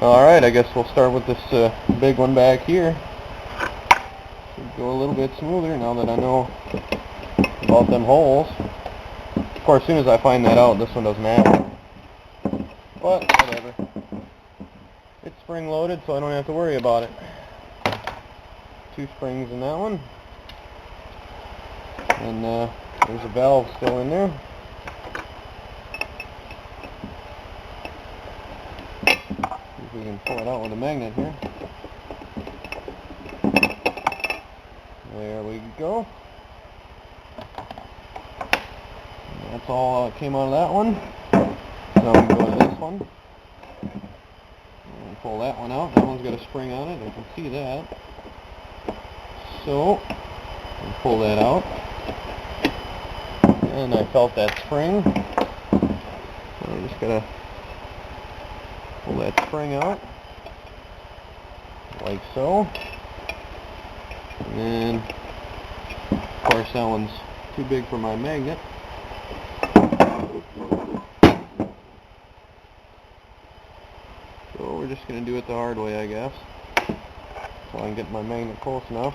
Alright, I guess we'll start with this big one back here. Should go a little bit smoother now that I know about them holes. Of course, as soon as I find that out, this one doesn't matter. But, whatever. It's spring loaded, so I don't have to worry about it. 2 springs in that one. And there's a valve still in there. See if we can pull it out with a magnet here. There we go. And that's all came out of that one. Now we can go to this one. And pull that one out. That one's got a spring on it. I can see that. So, we'll pull that out. And I felt that spring. So I just gotta pull that spring out. Like so. And then, of course, that one's too big for my magnet. So we're just going to do it the hard way, I guess. So I can get my magnet close enough.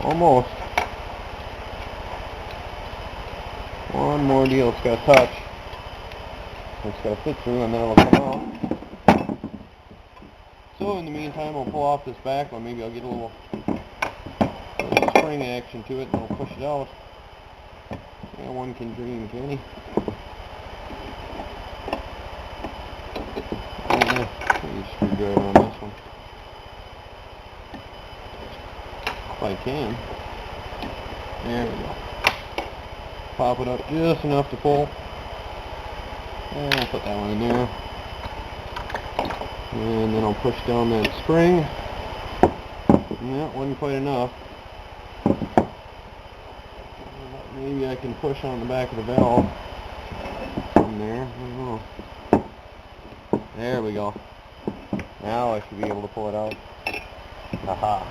Almost. One more deal, it's got to touch. It's got to fit through and then it'll come out. So in the meantime, we'll pull off this back one. Maybe I'll get a little spring action to it and we'll push it out. Yeah, one can dream, can he? Use a screwdriver on this one. If I can. There we go. Pop it up just enough to pull. And I'll put that one in there. And then I'll push down that spring. And that wasn't quite enough. Maybe I can push on the back of the valve from there. I don't know. There we go. Now I should be able to pull it out. Aha.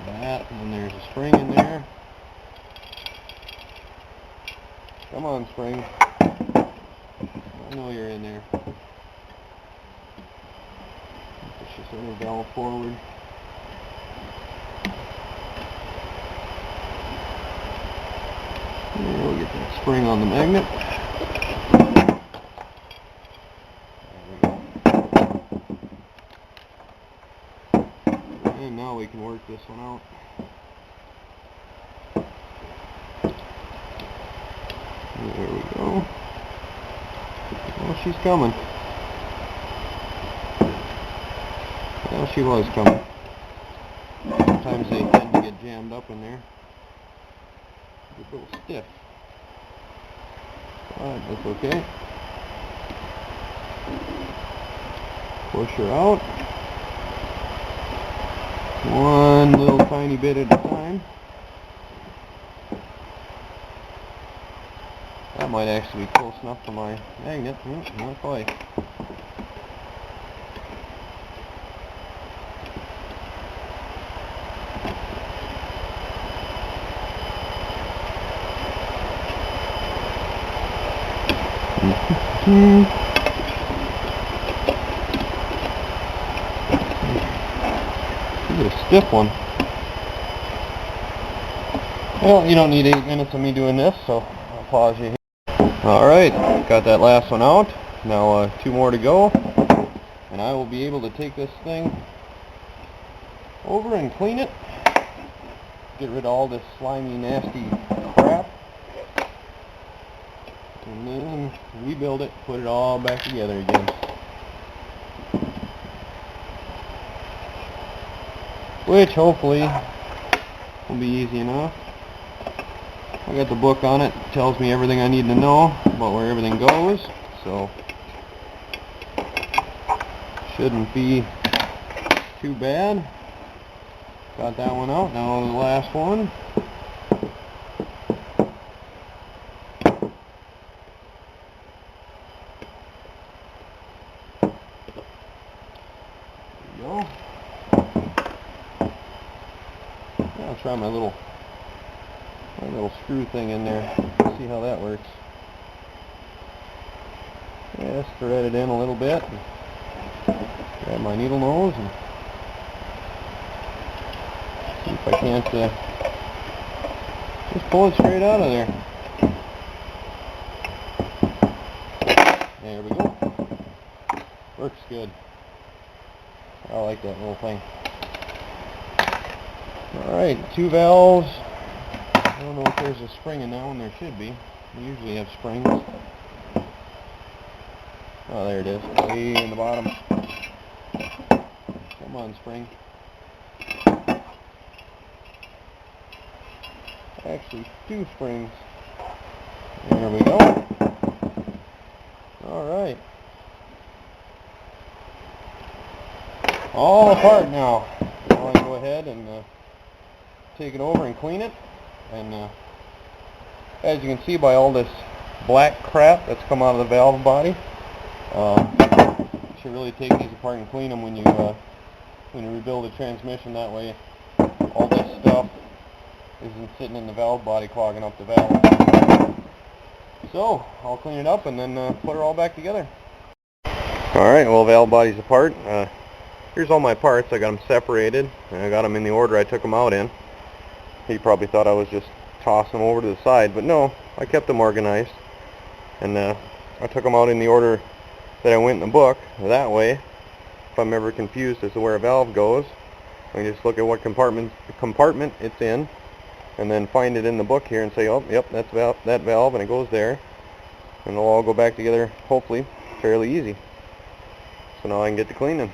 That, and then there's a spring in there. Come on, spring. I know you're in there. Push this other valve forward. And we'll get that spring on the magnet. And now we can work this one out. There we go. Well, she's coming. Well, she was coming. Sometimes they tend to get jammed up in there. Get a little stiff. But that's okay. Push her out. One little tiny bit at a time. That might actually be close enough for my magnet. Not quite. This is a stiff one. Well, you don't need 8 minutes of me doing this, so I'll pause you here. Alright, got that last one out. Now 2 more to go. And I will be able to take this thing over and clean it. Get rid of all this slimy, nasty crap. And then rebuild it, put it all back together again. Which hopefully will be easy enough. I got the book on it. It tells me everything I need to know about where everything goes. So shouldn't be too bad. Got that one out. Now the last one. Go. I'll try my little screw thing in there. See how that works. Just thread it in a little bit. Grab my needle nose and see if I can't just pull it straight out of there. There we go. Works good. I like that little thing. Alright, 2 valves. I don't know if there's a spring in that one. There should be. We usually have springs. Oh, there it is. Way in the bottom. Come on, spring. Actually, 2 springs. There we go. Alright. All apart now. Now I can go ahead and take it over and clean it. And as you can see by all this black crap that's come out of the valve body, you should really take these apart and clean them when you rebuild a transmission. That way all this stuff isn't sitting in the valve body clogging up the valve. So I'll clean it up and then put her all back together. Alright, well, valve body's apart. Here's all my parts. I got them separated and I got them in the order I took them out in. You probably thought I was just tossing them over to the side, but no, I kept them organized. And I took them out in the order that I went in the book. That way, if I'm ever confused as to where a valve goes, I can just look at what compartment it's in, and then find it in the book here and say, oh, yep, that's that valve, and it goes there. And it'll all go back together, hopefully, fairly easy. So now I can get to cleaning.